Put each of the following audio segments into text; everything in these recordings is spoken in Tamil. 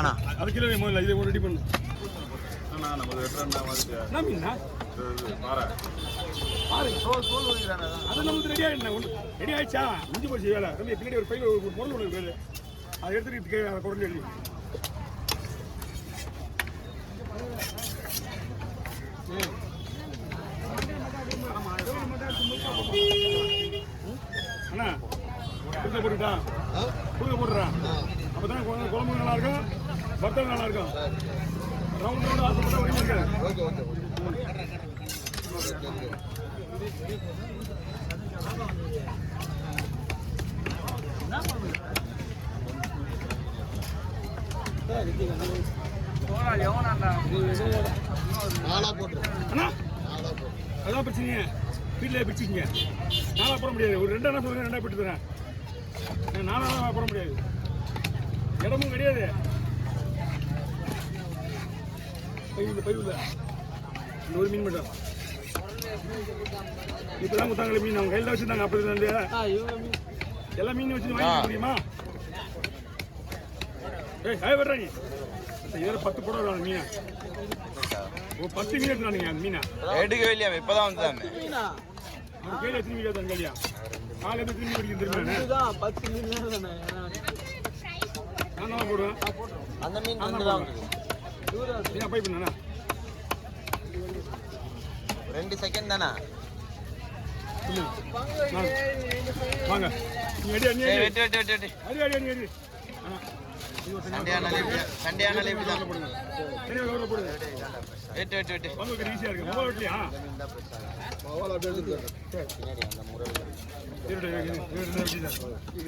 அண்ணா அது கிலோ முதல்ல இதை ரெடி பண்ணு. அண்ணா நம்ம வெட்டுறா மாதிரி என்ன மீன்னா பாறை பாரு அது நமக்கு ரெடி ஆகிடுண்ணா ஒன்று ரெடி ஆயிடுச்சா முடிஞ்சு போச்சு வேலை. தம்பி பின்னாடி ஒரு பையில் ஒரு பொருள் ஒன்று இருக்குது, அதை எடுத்துக்கிட்டு அதை குறைஞ்சி எழுதி அண்ணா குடுக்க போட்டுட்டா குடுக்க போட்டுறான். அப்போ தான் குழம்பு நல்லா இருக்கும், வத்தல் நல்லா இருக்கும். ரவுண்ட் ரவுண்ட் ஆசைப்பட்டா ஒரே இருக்காது. அதான் பிரச்சனையே, வீட்டில் பிடிச்சிக்கிங்க. நாளாக போட முடியாது. ஒரு 2 அண்ணா சொல்லுங்க, 2 போட்டு தரேன். நாளாக போட முடியாது, இடமும் கிடையாது. பைவில் இந்த ஒரு மீன் மட்டும் இப்போதான் கொடுத்தாங்களே மீன். அவங்க கையில் தான் வச்சுருந்தாங்க. அப்படி இருந்து எல்லா மீன் வச்சு வாங்கிக்க முடியுமா? ஏய் வர்றாங்க இதில் 10 போட வரும் மீன். ஒரு 10 மீன் எடுத்துனானுங்க அந்த மீனை எடுக்கவே இல்லையா? இப்போதான் வந்துதாங்க அவங்க கையில் எத்தனை மீன் எடுத்தாங்க இல்லையா? காலையில் எத்தனை மீன் பிடிக்க தெரியுமா? 10 மீன் நான் தான் போடுவேன். அந்த மீன் பை பண்ணா 2 செகண்ட் தானே. வாங்க நீ அடி அடி வெட்டு வெட்டு வெட்டு வெட்டு அடி அடி அடி அடி சண்டே ஆனாலே இப்படி தான் போடுங்க. சரி ஒரு போடுங்க. வெட்டு வெட்டு வெட்டு உங்களுக்கு ஈஸியாக இருக்கு. மொபைல் வெட்டலையா?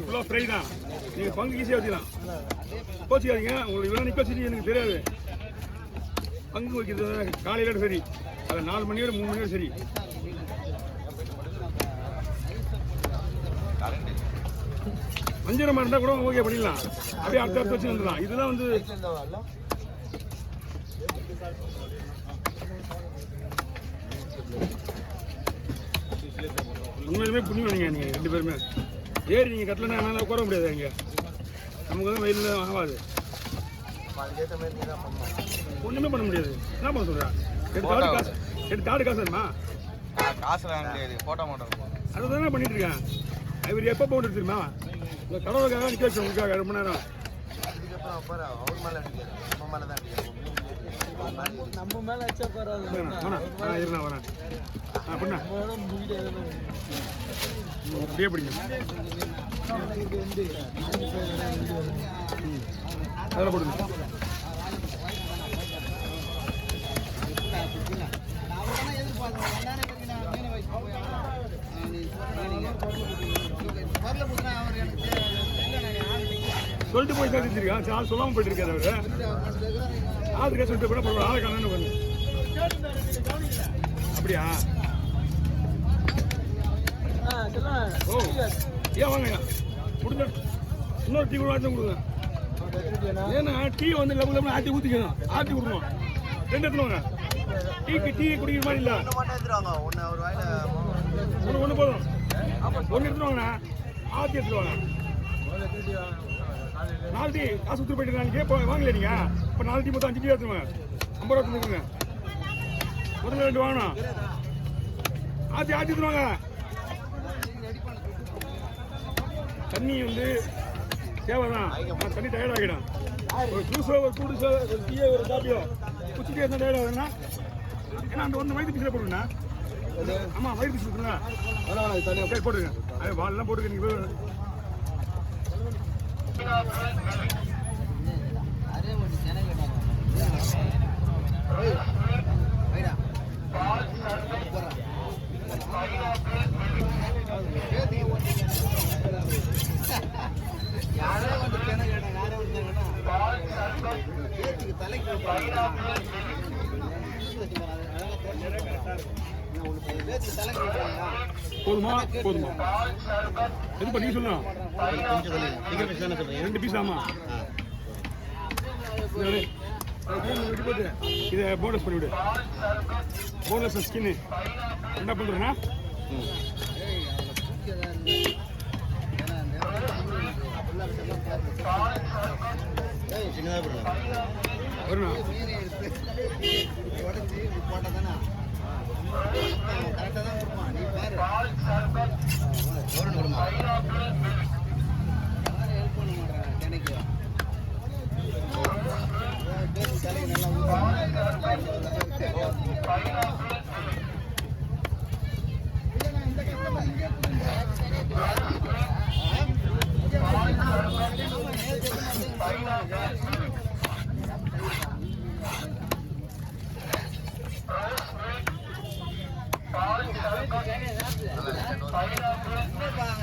ஃபுல்லாக ஃப்ரை தான். நீங்கள் பங்கு ஈஸியாக வச்சுக்கலாம். கோச்சிக்காதீங்க. உங்களுக்கு இவ்வளோ நிற்க வச்சுட்டு எனக்கு தெரியாது. பங்கு வைக்கிறது காலையில சரி, அது 4 மணி வரை 3 மணி வரை சரி. வஞ்சிரமாக இருந்தால் கூட ஓகே பண்ணிடலாம். அப்படியே அடுத்த வச்சு வந்துடலாம். இதெல்லாம் வந்து உண்மையிலுமே புண்ணியம் நீங்கள் 2 பேருமே. ஏறி நீங்கள் கட்டலன்னா என்னால் உட்கார முடியாது. இங்கே நமக்கு வந்து வெயிலில் ஆகாது, ஒன்றுமே பண்ண முடியாது. என்ன பண்ண சொல்கிறேன்? எடுத்து ஆடு காசு வேணுமா? காசு முடியாது, போட்டோ மாட்டோம். அதுதானே பண்ணிட்டு இருக்கேன். இவர் எப்போ போட்டு தெரியுமா? இந்த கடவுளுக்காக நிற்க வச்சு உங்களுக்காக ரொம்ப நேரம். நம்ம மேல வச்சா வரேன் வரேன் அப்படின்னா அப்படியே பிடிக்கும். அதில் போடுங்க. சொல்லிட்டு போய் தான் செஞ்சிருக்கான். ஆள் சொல்லாமல் போயிட்டு இருக்காரு அவரு. ஆளுக்கே சொல்லிட்டு போய் ஆளை காணு பண்ணு. அப்படியா? ஓ ஏன் வாங்க கொடுங்க. இன்னொரு டீ கூட கொடுங்க. ஏன்னா டீ வந்து லெவலில் ஆட்டி ஊற்றிக்கணும். ஆட்டி கொடுக்கணும். 2 எடுத்துவாங்க. டீ குடிக்கிற மாதிரி இல்லை. ஒன்று போதும். 1 எடுத்துவாங்கண்ணா. ஆற்றி எடுத்துவாங்க. 4 டீ காசு கொடுத்து போயிட்டு நாளைக்கு வாங்கல நீங்கள். இப்போ 4 டீ மொத்தம் 5 டீ எடுத்துவாங்க. 50 ரூபா கொடுத்துருங்க. முதல்ல 2 வாங்கணும். ஆற்றி எடுத்துவாங்க. தண்ணி வந்து தேவைதான். தண்ணி டயர்ட் ஆகிடும். ஒரு ஜூஸோ ஒரு ஃப்ரூட்ஸோ ஒரு டீயோ ஒரு காப்பியோ குச்சிட்டே இருந்தால் டயர்ட் ஆகுதுன்னா ஏன்னா அந்த 1 வயிற்று பீஸில் போடுங்கண்ணா. ஆமாம் வயிறு பீஸ் கொடுங்க. அதெல்லாம் தனியாக போட்டுருங்க. அது வாலெல்லாம் போட்டுக்க. நீங்கள் போதுமா போதுமா எது பண்ணி சொல்லலாம். 2 பீஸ் ஆமா. இதை போனஸ் பண்ணிவிடு. போனஸ் ஸ்கின்னு என்ன பண்ணுறேன்னா வருண்ணா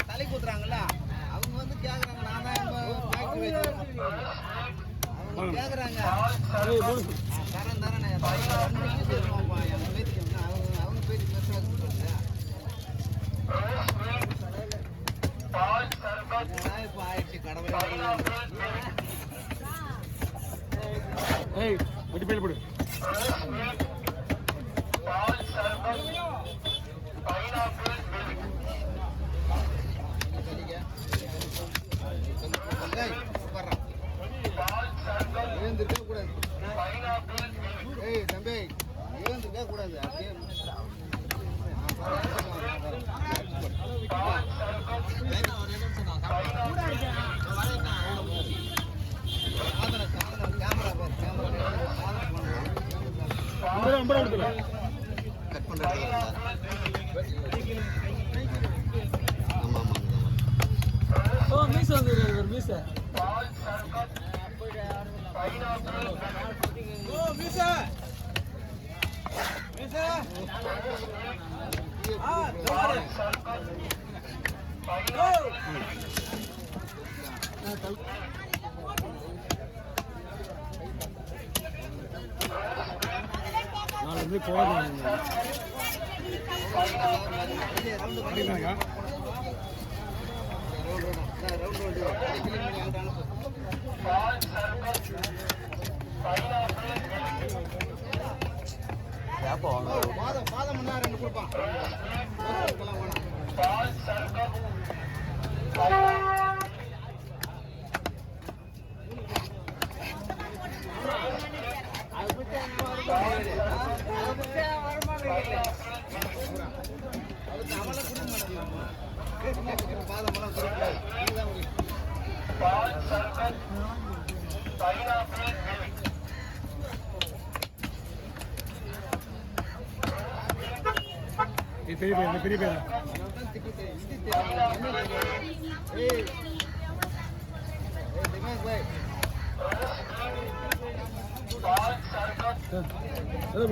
தலை கூத்துறாங்கல்ல அவங்க வந்து கேக்குறாங்க நான் தான் அவங்க கேக்குறாங்க தரேன் தரேன் என் பேருக்கு அவங்க பேருக்கு இப்போ ஆயிடுச்சு கடவுளே ஏய் வட்டி பையில போடு எழுந்திருக்க கூடாது ஏய் தம்பி எழுந்திருக்க கூடாது அப்படியே கட் பண்ணுறது ஓ மீஸ் வந்துருக்காரு மீஸ் ஓ மீசா மீசா தோடு நாலு வந்து போகணும் அப்படின்னாங்க பாதம் ரெண்டு கொடுப்பான் பாதமெல்லாம் பெரிய பேர் பெரிய பேர் ஏதோ